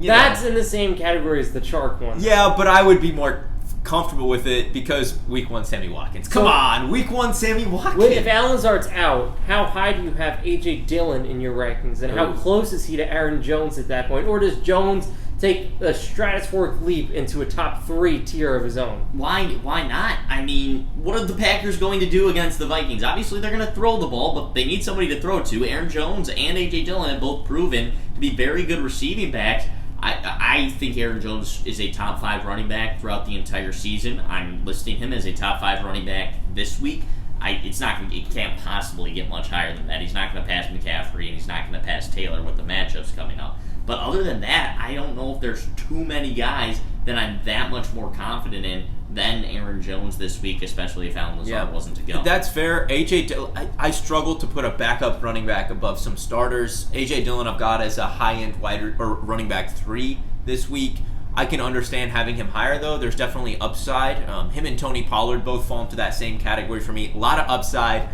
That's in the same category as the Chark one. Yeah, but I would be more comfortable with it because week 1 Sammy Watkins. Come on, week 1 Sammy Watkins. If Allen Lazard's out, how high do you have A.J. Dillon in your rankings, and how close is he to Aaron Jones at that point? Or does Jones take a stratospheric leap into a top 3 tier of his own? Why not? I mean, what are the Packers going to do against the Vikings? Obviously, they're going to throw the ball, but they need somebody to throw to. Aaron Jones and A.J. Dillon have both proven to be very good receiving backs. I think Aaron Jones is a top 5 running back throughout the entire season. I'm listing him as a top 5 running back this week. It can't possibly get much higher than that. He's not going to pass McCaffrey, and he's not going to pass Taylor with the matchups coming up. But other than that, I don't know if there's too many guys that I'm that much more confident in than Aaron Jones this week, especially if Allen Lazard wasn't to go. That's fair. I struggle to put a backup running back above some starters. A.J. Dillon I've got as a high-end running back 3 this week. I can understand having him higher, though. There's definitely upside. Him and Tony Pollard both fall into that same category for me. A lot of upside,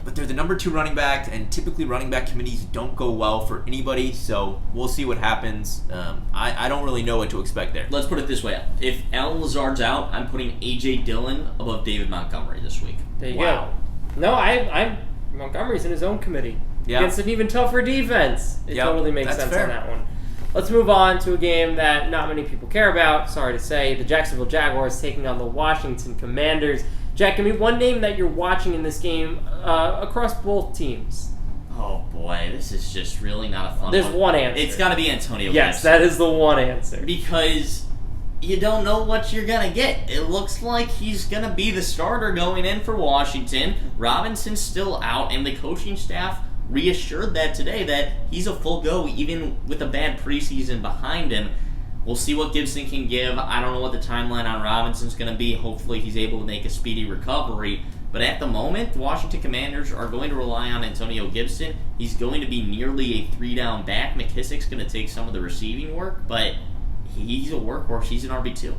but they're the number 2 running back, and typically running back committees don't go well for anybody, so we'll see what happens. I don't really know what to expect there. Let's put it this way. If Alan Lazard's out, I'm putting A.J. Dillon above David Montgomery this week. There you go. No, I'm Montgomery's in his own committee. Yeah. Against an even tougher defense. It totally makes sense fair. on that one. Let's move on to a game that not many people care about. Sorry to say, the Jacksonville Jaguars taking on the Washington Commanders. Jack, give me one name that you're watching in this game across both teams. Oh boy, this is just really not a fun one. There's one answer. It's got to be Antonio Yes, Gibson. that is the one answer. Because you don't know what you're going to get. It looks like he's going to be the starter going in for Washington. Robinson's still out, and the coaching staff reassured that today that he's a full go even with a bad preseason behind him. We'll see what Gibson can give. I don't know what the timeline on Robinson's going to be. Hopefully he's able to make a speedy recovery. But at the moment, the Washington Commanders are going to rely on Antonio Gibson. He's going to be nearly a 3-down back. McKissick's going to take some of the receiving work, but he's a workhorse. He's an RB2.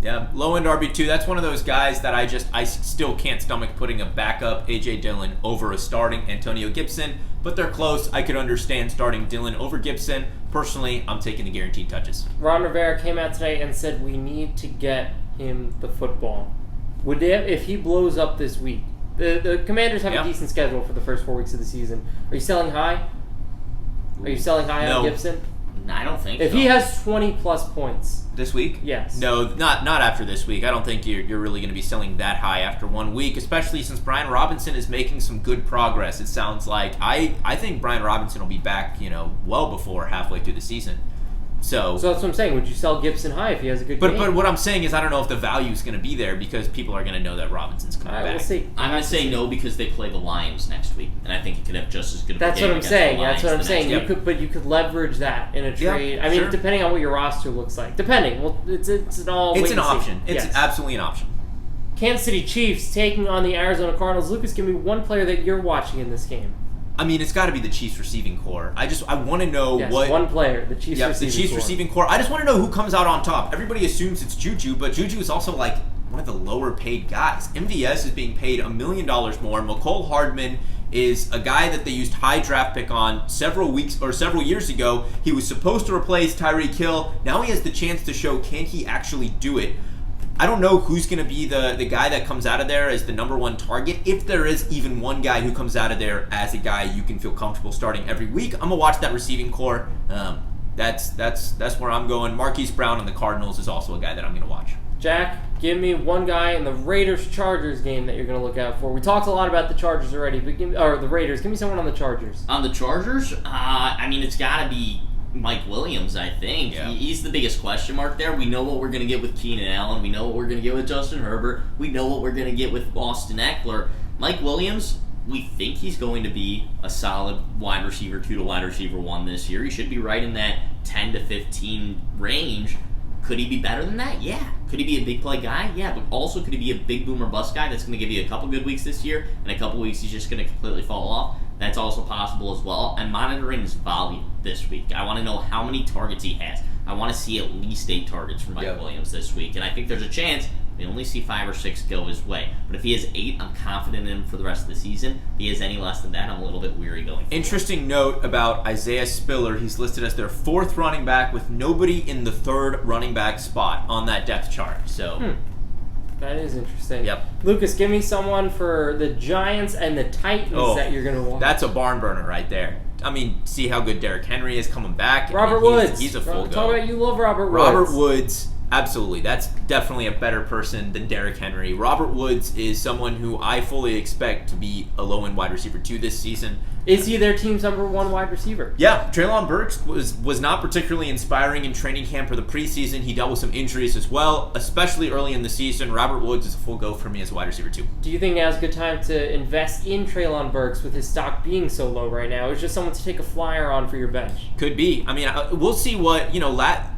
Yeah, low-end RB2. That's one of those guys that I still can't stomach putting a backup A.J. Dillon over a starting Antonio Gibson, but they're close. I could understand starting Dillon over Gibson. Personally, I'm taking the guaranteed touches. Ron Rivera came out today and said we need to get him the football. Would they, if he blows up this week? The Commanders have a decent schedule for the first 4 weeks of the season. Are you selling high? Are you selling high on Gibson? I don't think if so. he has 20-plus points. This week? Yes. No, not after this week. I don't think you're really going to be selling that high after 1 week, especially since Brian Robinson is making some good progress, it sounds like. I think Brian Robinson will be back, well before halfway through the season. So that's what I'm saying. Would you sell Gibson high if he has a good game? But what I'm saying is I don't know if the value is going to be there because people are going to know that Robinson's coming back. We'll see. I'm going to say no because they play the Lions next week, and I think you could have just as good of a That's game what I'm against saying. the Lions That's what I'm the saying. next week. You could leverage that in a trade. I mean, sure. depending on what your roster looks like. Depending. Well, it's an all. It's wait an and see. option. It's Yes. absolutely an option. Kansas City Chiefs taking on the Arizona Cardinals. Lucas, give me one player that you're watching in this game. I mean, it's got to be the Chiefs receiving core. I want to know what one player, the Chiefs receiving the Chiefs core. receiving core. I just want to know who comes out on top. Everybody assumes it's Juju, but Juju is also like one of the lower paid guys. MVS is being paid $1 million more. McCole Hardman is a guy that they used high draft pick on several years ago. He was supposed to replace Tyreek Hill. Now he has the chance to show can he actually do it. I don't know who's going to be the guy that comes out of there as the number one target. If there is even one guy who comes out of there as a guy you can feel comfortable starting every week, I'm going to watch that receiving core. That's where I'm going. Marquise Brown on the Cardinals is also a guy that I'm going to watch. Jack, give me one guy in the Raiders-Chargers game that you're going to look out for. We talked a lot about the Chargers already, but the Raiders. Give me someone on the Chargers. On the Chargers, it's got to be Mike Williams, I think. Yeah. He's the biggest question mark there. We know what we're going to get with Keenan Allen. We know what we're going to get with Justin Herbert. We know what we're going to get with Austin Eckler. Mike Williams, we think he's going to be a solid wide receiver 2 to wide receiver 1 this year. He should be right in that 10 to 15 range. Could he be better than that? Yeah. Could he be a big play guy? Yeah. But also, could he be a big boomer bust guy that's going to give you a couple good weeks this year, and a couple weeks he's just going to completely fall off? That's also possible as well. I'm monitoring his volume this week. I want to know how many targets he has. I want to see at least 8 targets from Mike Williams this week, and I think there's a chance we only see 5 or 6 go his way. But if he has 8, I'm confident in him for the rest of the season. If he has any less than that, I'm a little bit weary going forward. Interesting note about Isaiah Spiller. He's listed as their 4th running back with nobody in the 3rd running back spot on that depth chart. So. That is interesting. Yep. Lucas, give me someone for the Giants and the Titans that you're going to watch. That's a barn burner right there. I mean, see how good Derrick Henry is coming back. Robert Woods. He's a full go. Talk about you love Robert Woods. Robert Woods, absolutely. That's definitely a better person than Derrick Henry. Robert Woods is someone who I fully expect to be a low-end wide receiver 2 this season. Is he their team's number 1 wide receiver? Yeah, Treylon Burks was not particularly inspiring in training camp for the preseason. He dealt with some injuries as well, especially early in the season. Robert Woods is a full go for me as a wide receiver 2. Do you think now's a good time to invest in Treylon Burks with his stock being so low right now? It's just someone to take a flyer on for your bench. Could be. I mean, we'll see what,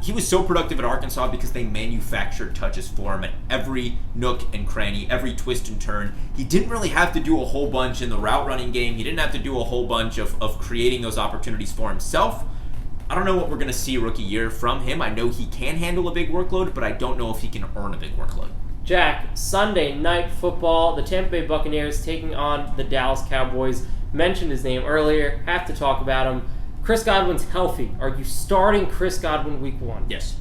he was so productive at Arkansas because they manufactured touches for him at every nook and cranny, every twist and turn. He didn't really have to do a whole bunch in the route running game. He didn't have to do a whole bunch of creating those opportunities for himself. I don't know what we're going to see rookie year from him. I know he can handle a big workload, but I don't know if he can earn a big workload. Jack, Sunday Night Football, the Tampa Bay Buccaneers taking on the Dallas Cowboys. Mentioned his name earlier, have to talk about him. Chris Godwin's healthy. Are you starting Chris Godwin week 1? Yes.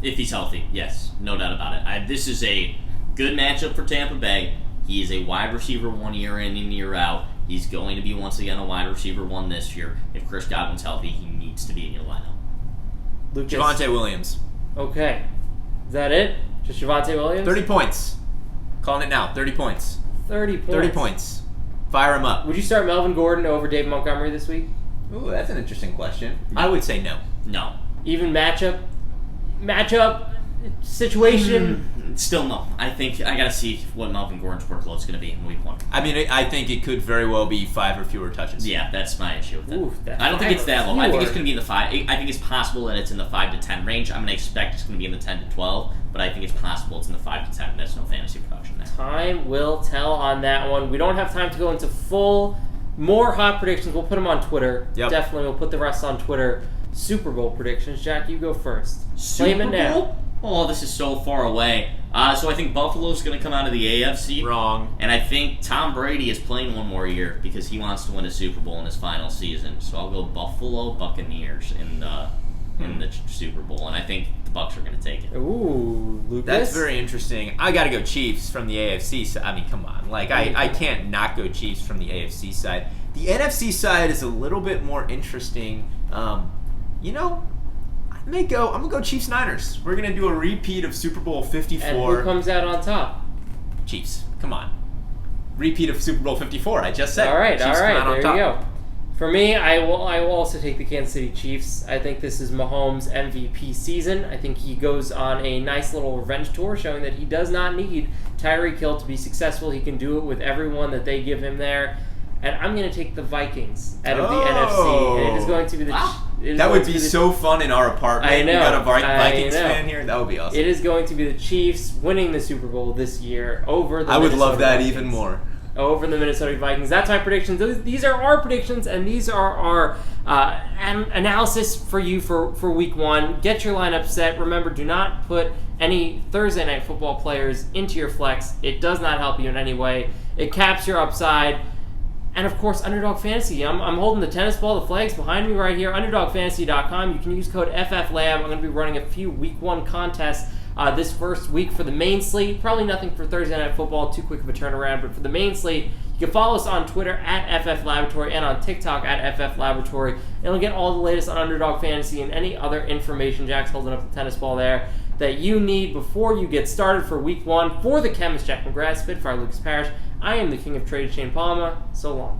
If he's healthy, yes. No doubt about it. This is a good matchup for Tampa Bay. He is a wide receiver 1 year in and year out. He's going to be once again a wide receiver 1 this year. If Chris Godwin's healthy, he needs to be in your lineup. Lukas. Javonte Williams. Okay. Is that it? Just Javonte Williams? 30 points. Calling it now. 30 points. 30 points. 30 points. Fire him up. Would you start Melvin Gordon over Dave Montgomery this week? Ooh, that's an interesting question. I would say no. No. Even matchup situation? Still no. I think I got to see what Melvin Gordon's workload is going to be in week 1. I mean, I think it could very well be 5 or fewer touches. Yeah, that's my issue with it. Ooh, I don't think it's that low. I think it's going to be in the 5. I think it's possible that it's in the 5 to 10 range. I'm going to expect it's going to be in the 10 to 12, but I think it's possible it's in the 5 to 10. There's no fantasy production there. Time will tell on that one. We don't have time to go into more hot predictions. We'll put them on Twitter. Yep. Definitely, we'll put the rest on Twitter. Super Bowl predictions. Jack, you go first. Claim it now. Bowl? Oh, this is so far away. So I think Buffalo's going to come out of the AFC. Wrong. And I think Tom Brady is playing one more year because he wants to win a Super Bowl in his final season. So I'll go Buffalo Buccaneers in the Super Bowl, and I think the Bucs are going to take it. Ooh, Lukas. That's very interesting. I got to go Chiefs from the AFC side. I mean, come on. Like, I can't not go Chiefs from the AFC side. The NFC side is a little bit more interesting. I'm going to go Chiefs Niners. We're going to do a repeat of Super Bowl 54. And who comes out on top? Chiefs. Come on. Repeat of Super Bowl 54. I just said. All right. Chiefs come out on There top. you go. For me, I will also take the Kansas City Chiefs. I think this is Mahomes' MVP season. I think he goes on a nice little revenge tour showing that he does not need Tyreek Hill to be successful. He can do it with everyone that they give him there. And I'm going to take the Vikings out of the NFC. And it is going to be that would be so fun in our apartment. I know. We got a Vikings fan here. That would be awesome. It is going to be the Chiefs winning the Super Bowl this year over the I would Minnesota love that Vikings. even more. Over the Minnesota Vikings. That's my predictions. These are our predictions, and these are our analysis for you for week 1. Get your lineup set. Remember, do not put any Thursday Night Football players into your flex. It does not help you in any way. It caps your upside. And, of course, Underdog Fantasy. I'm holding the tennis ball, the flags behind me right here. UnderdogFantasy.com. You can use code FFLAB. I'm going to be running a few Week 1 contests this first week for the main slate. Probably nothing for Thursday Night Football, too quick of a turnaround. But for the main slate, you can follow us on Twitter at FFLaboratory and on TikTok at FFLaboratory. And you'll get all the latest on Underdog Fantasy and any other information. Jack's holding up the tennis ball there that you need before you get started for Week 1. For the chemist, Jack McGrath, Spitfire Lucas Parrish, I am the king of trade, Shane Palma. So long.